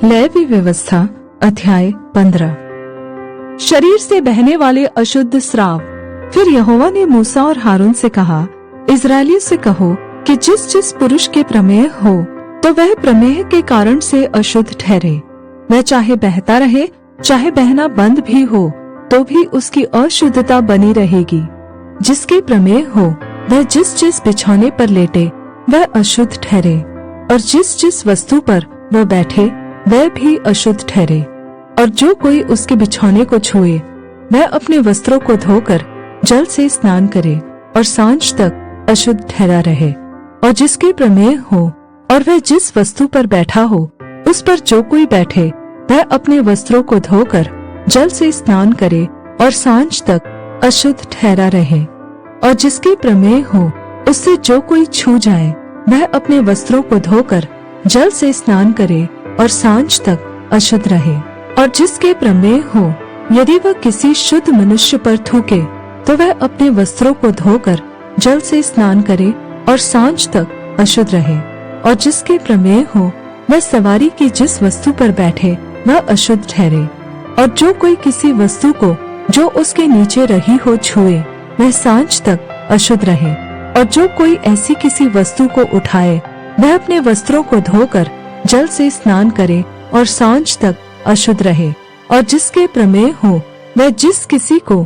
Levy व्यवस्था अध्याय 15। शरीर से बहने वाले अशुद्ध स्राव। फिर यहोवा ने मूसा और हारून से कहा, इस्राएलियों से कहो कि जिस जिस पुरुष के प्रमेह हो तो वह प्रमेह के कारण से अशुद्ध ठहरे। वह चाहे बहता रहे चाहे बहना बंद भी हो तो भी उसकी अशुद्धता बनी रहेगी। जिसके प्रमेह हो वह जिस जिस बिछौने पर लेटे वह अशुद्ध ठहरे, और जिस जिस वस्तु पर वह बैठे वह भी अशुद्ध ठहरे। और जो कोई उसके बिछौने को छुए वह अपने वस्त्रों को धोकर जल से स्नान करे और सांझ तक अशुद्ध ठहरा रहे। और जिसके प्रमेह हो और वह जिस वस्तु पर बैठा हो उस पर जो कोई बैठे वह अपने वस्त्रों को धोकर जल से स्नान करे और सांझ तक अशुद्ध ठहरा रहे। और जिसके प्रमेह हो उससे जो कोई छू जाए वह अपने वस्त्रों को धोकर जल से स्नान करे और सांझ तक अशुद्ध रहे। और जिसके प्रमेह हो यदि वह किसी शुद्ध मनुष्य पर थूके तो वह अपने वस्त्रों को धोकर जल से स्नान करे और सांझ तक अशुद्ध रहे। और जिसके प्रमेह हो वह सवारी की जिस वस्तु पर बैठे वह अशुद्ध ठहरे। और जो कोई किसी वस्तु को जो उसके नीचे रही हो छुए वह सांझ तक अशुद्ध रहे। और जो कोई ऐसी किसी वस्तु को उठाए वह अपने वस्त्रों को धोकर जल से स्नान करे और सांझ तक अशुद्ध रहे। और जिसके प्रमेह हो वह जिस किसी को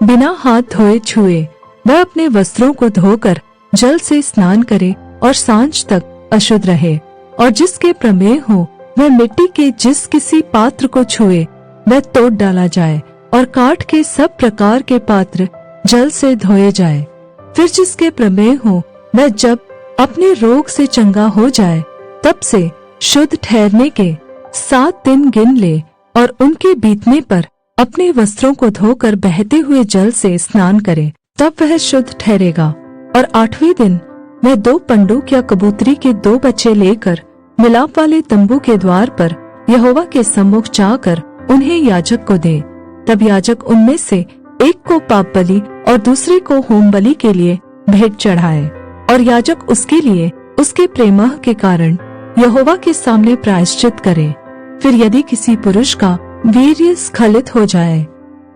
बिना हाथ धोए छुए वह अपने वस्त्रों को धोकर जल से स्नान करे और सांझ तक अशुद्ध रहे। और जिसके प्रमेह हो वह मिट्टी के जिस किसी पात्र को छुए वह तोड़ डाला जाए और काठ के सब प्रकार के पात्र जल से धोए जाए। फिर जिसके प्रमेह हो वह जब अपने रोग से चंगा हो जाए तब से शुद्ध ठहरने के 7 दिन गिन ले और उनके बीतने पर अपने वस्त्रों को धोकर बहते हुए जल से स्नान करे, तब वह शुद्ध ठहरेगा। और 8वें दिन वह 2 पंडुक या कबूतरी के 2 बच्चे लेकर मिलाप वाले तंबू के द्वार पर यहोवा के सम्मुख जाकर उन्हें याजक को दे। तब याजक उनमें से एक को पाप बलि और दूसरे को होम बलि के लिए भेंट चढ़ाए। और याजक उसके लिए उसके प्रेमह के कारण यहोवा के सामने प्रायश्चित करे। फिर यदि किसी पुरुष का वीर्य स्खलित हो जाए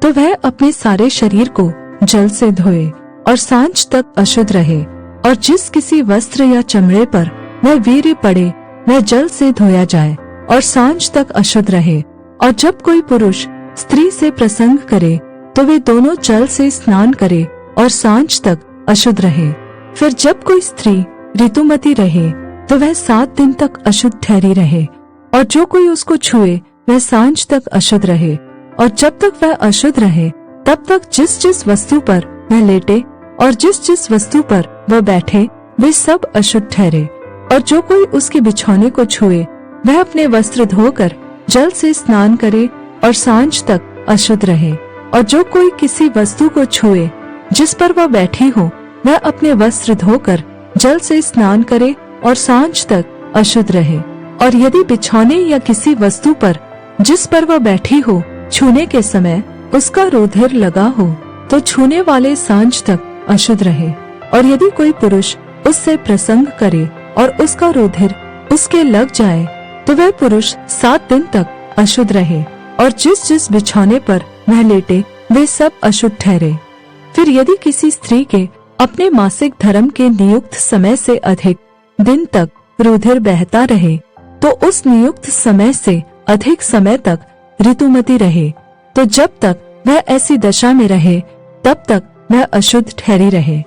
तो वह अपने सारे शरीर को जल से धोए और सांझ तक अशुद्ध रहे। और जिस किसी वस्त्र या चमड़े पर वह वीर्य पड़े वह जल से धोया जाए और सांझ तक अशुद्ध रहे। और जब कोई पुरुष स्त्री से प्रसंग करे तो वे दोनों जल से स्नान करे और सांझ तक अशुद्ध रहे। फिर जब कोई स्त्री ऋतुमती रहे तो वह 7 दिन तक अशुद्ध ठहरी रहे। और जो कोई उसको छुए वह सांझ तक अशुद्ध रहे। और जब तक वह अशुद्ध रहे तब तक जिस जिस वस्तु पर वह लेटे और जिस जिस वस्तु पर वह बैठे वे सब अशुद्ध ठहरे। और जो कोई उसके बिछौने को छुए वह अपने वस्त्र धोकर जल से स्नान करे और सांझ तक अशुद्ध रहे। और जो कोई किसी वस्तु को छुए जिस पर वह बैठी हो वह अपने वस्त्र धोकर जल से स्नान करे और सांझ तक अशुद्ध रहे। और यदि बिछौने या किसी वस्तु पर जिस पर वह बैठी हो छूने के समय उसका रुधिर लगा हो तो छूने वाले सांझ तक अशुद्ध रहे। और यदि कोई पुरुष उससे प्रसंग करे और उसका रुधिर उसके लग जाए तो वह पुरुष 7 दिन तक अशुद्ध रहे। और जिस जिस बिछौने पर वह लेटे वे सब अशुद्ध ठहरे। फिर यदि किसी स्त्री के अपने मासिक धर्म के नियुक्त समय से अधिक दिन तक रुधिर बहता रहे तो उस नियुक्त समय से अधिक समय तक ऋतुमती रहे, तो जब तक वह ऐसी दशा में रहे तब तक वह अशुद्ध ठहरी रहे।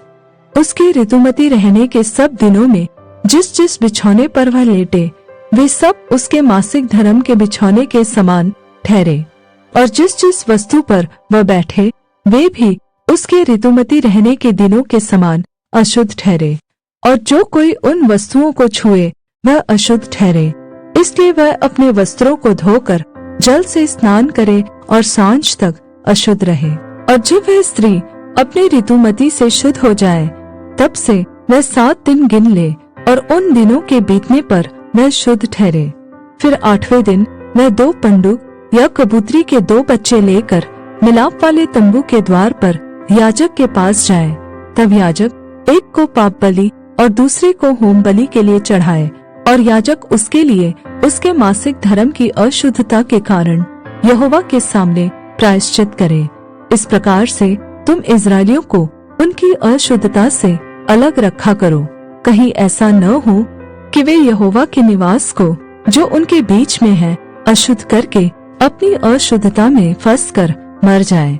उसके ऋतुमती रहने के सब दिनों में जिस जिस बिछौने पर वह लेटे वे सब उसके मासिक धर्म के बिछौने के समान ठहरे। और जिस जिस वस्तु पर वह बैठे वे भी उसके ऋतुमती रहने के दिनों के समान अशुद्ध ठहरे। और जो कोई उन वस्तुओं को छुए वह अशुद्ध ठहरे। इसलिए वह अपने वस्त्रों को धोकर जल से स्नान करे और सांझ तक अशुद्ध रहे। और जब वह स्त्री अपने ऋतुमती से शुद्ध हो जाए तब से वह 7 दिन गिन ले और उन दिनों के बीतने पर वह शुद्ध ठहरे। फिर 8वें दिन वह 2 पंडुक या कबूतरी के 2 बच्चे लेकर मिलाप वाले तंबू के द्वार पर याजक के पास जाए। तब याजक एक को पाप बलि और दूसरे को होम बलि के लिए चढ़ाए और याजक उसके लिए उसके मासिक धर्म की अशुद्धता के कारण यहोवा के सामने प्रायश्चित करे। इस प्रकार से तुम इस्राएलियों को उनकी अशुद्धता से अलग रखा करो, कहीं ऐसा न हो कि वे यहोवा के निवास को जो उनके बीच में है अशुद्ध करके अपनी अशुद्धता में फंसकर मर जाए।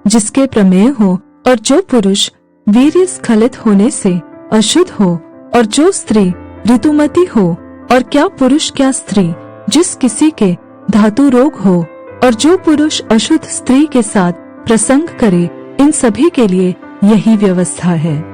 जिसके प्रमेय हो और जो पुरुष वीर्य स्खलित होने से अशुद्ध हो और जो स्त्री ऋतुमती हो और क्या पुरुष क्या स्त्री जिस किसी के धातु रोग हो और जो पुरुष अशुद्ध स्त्री के साथ प्रसंग करे, इन सभी के लिए यही व्यवस्था है।